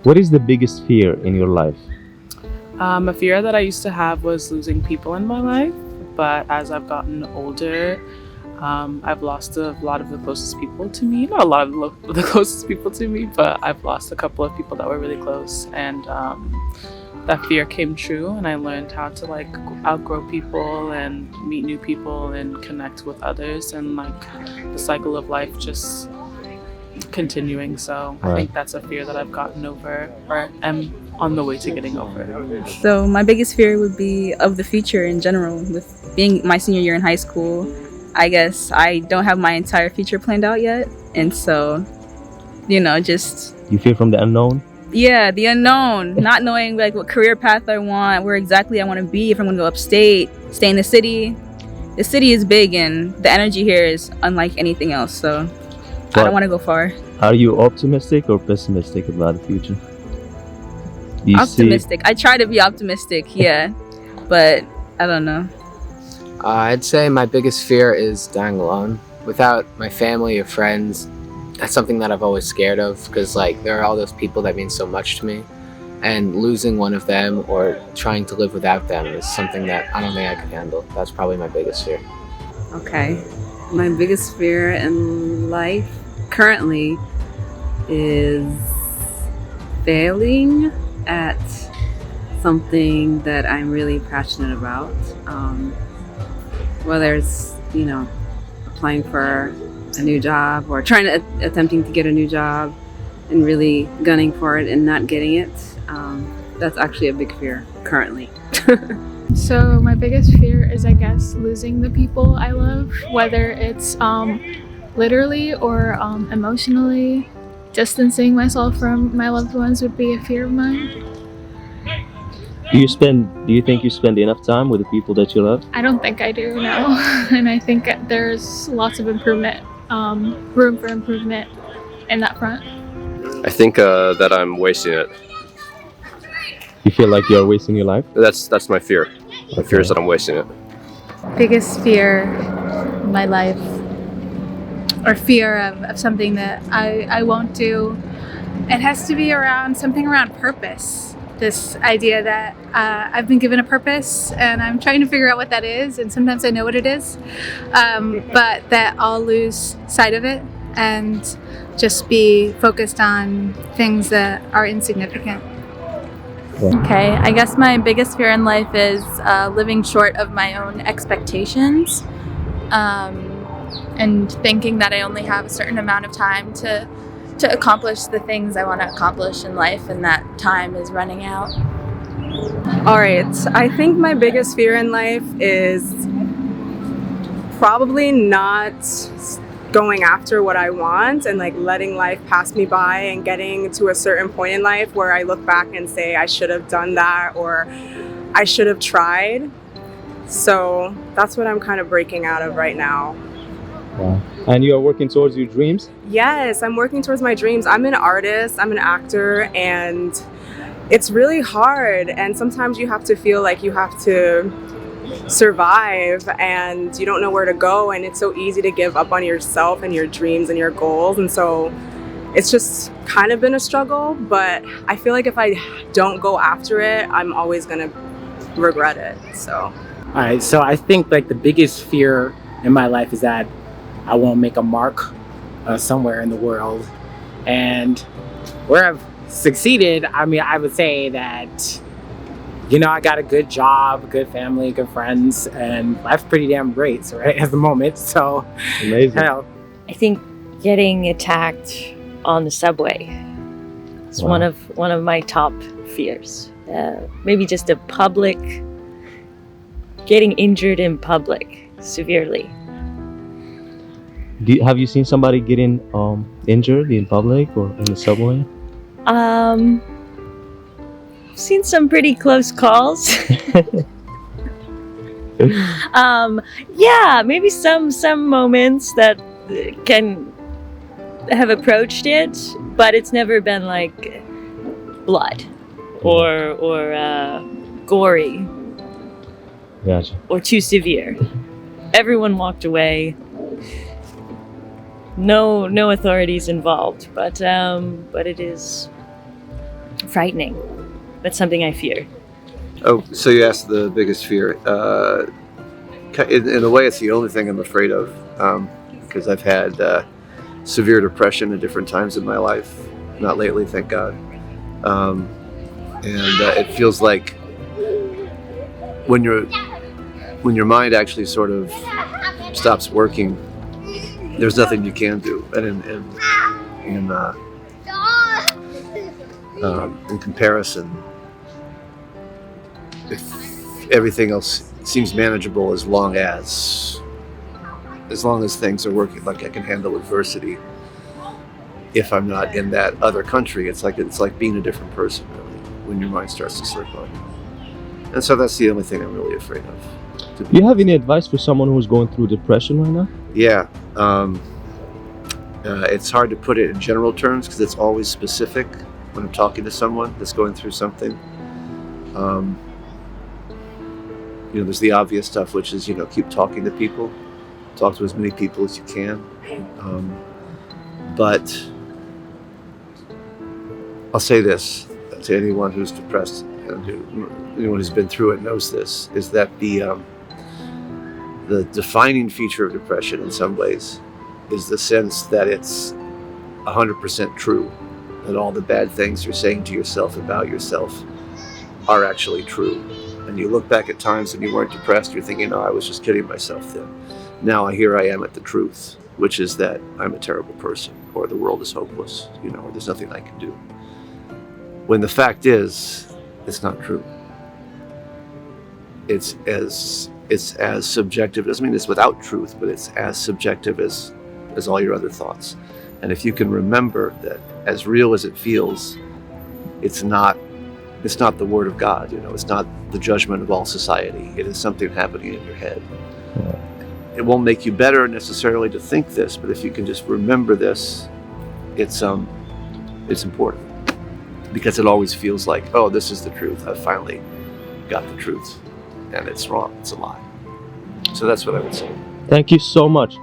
What is the biggest fear in your life? A fear that I used to have was losing people in my life, but as I've gotten older, I've lost a lot of the closest people to me. Not a lot of the closest people to me, but I've lost a couple of people that were really close, and that fear came true. And I learned how to like outgrow people and meet new people and connect with others, and like the cycle of life just continuing. So I think that's a fear that I've gotten over, or am on the way to getting over. So my biggest fear would be of the future in general. With being my senior year in high school, I guess I don't have my entire future planned out yet. And so, just... You fear from the unknown? Yeah, the unknown. Not knowing like what career path I want, where exactly I want to be, if I'm going to go upstate, stay in the city. The city is big and the energy here is unlike anything else. So I don't want to go far. Are you optimistic or pessimistic about the future? Optimistic. I try to be optimistic, yeah. But I don't know. I'd say my biggest fear is dying alone. Without my family or friends, that's something that I've always scared of, because like there are all those people that mean so much to me, and losing one of them or trying to live without them is something that I don't think I could handle. That's probably my biggest fear. Okay. My biggest fear in life currently is failing at something that I'm really passionate about. Whether it's, applying for a new job or attempting to get a new job and really gunning for it and not getting it. That's actually a big fear currently. So my biggest fear is, I guess, losing the people I love, whether it's literally or emotionally. Distancing myself from my loved ones would be a fear of mine. Do you think you spend enough time with the people that you love? I don't think I do, no. And I think there's lots of improvement, room for improvement in that front. I think that I'm wasting it. You feel like you're wasting your life? That's my fear. My fear is that I'm wasting it. Biggest fear in my life, or fear of something that I won't do, it has to be something around purpose. This idea that I've been given a purpose and I'm trying to figure out what that is, and sometimes I know what it is, but that I'll lose sight of it and just be focused on things that are insignificant. Okay, I guess my biggest fear in life is living short of my own expectations, and thinking that I only have a certain amount of time to accomplish the things I want to accomplish in life, and that time is running out. All right, I think my biggest fear in life is probably not going after what I want and like letting life pass me by and getting to a certain point in life where I look back and say I should have done that or I should have tried. So that's what I'm kind of breaking out of right now. Wow. And you are working towards your dreams? Yes, I'm working towards my dreams. I'm an artist, I'm an actor, and it's really hard. And sometimes you have to feel like you have to survive and you don't know where to go. And it's so easy to give up on yourself and your dreams and your goals. And so it's just kind of been a struggle. But I feel like if I don't go after it, I'm always going to regret it. So. All right, so I think like the biggest fear in my life is that I won't make a mark somewhere in the world. And where I've succeeded, I would say that, I got a good job, good family, good friends, and life's pretty damn great, right, at the moment. So, amazing. I think getting attacked on the subway is one of my top fears. Maybe just getting injured in public severely. Have you seen somebody getting injured in public or in the subway? Seen some pretty close calls. Yeah, maybe some moments that can have approached it, but it's never been like blood or gory. Gotcha. Or too severe. Everyone walked away. No authorities involved, but it is frightening, but something I fear. Oh, so you asked the biggest fear. In a way, it's the only thing I'm afraid of, because I've had severe depression at different times in my life. Not lately, thank God. And it feels like when your mind actually sort of stops working, there's nothing you can do. And in comparison, if everything else seems manageable as long as things are working, like I can handle adversity. If I'm not in that other country, it's like being a different person, really, when your mind starts to start going. And so that's the only thing I'm really afraid of. Do you have any advice for someone who's going through depression right now? Yeah. It's hard to put it in general terms because it's always specific when I'm talking to someone that's going through something. There's the obvious stuff, which is, keep talking to people. Talk to as many people as you can. But I'll say this to anyone who's depressed and anyone who's been through it knows this, is that the defining feature of depression in some ways is the sense that it's 100% true, that all the bad things you're saying to yourself about yourself are actually true. And you look back at times when you weren't depressed, you're thinking, oh, I was just kidding myself then. Now here I am at the truth, which is that I'm a terrible person, or the world is hopeless, or there's nothing I can do. When the fact is, it's not true. It's as subjective, it doesn't mean it's without truth, but it's as subjective as all your other thoughts. And if you can remember that as real as it feels, it's not the word of God, it's not the judgment of all society. It is something happening in your head. It won't make you better necessarily to think this, but if you can just remember this, it's important. Because it always feels like, oh, this is the truth. I finally got the truth. And it's wrong. It's a lie. So that's what I would say. Thank you so much.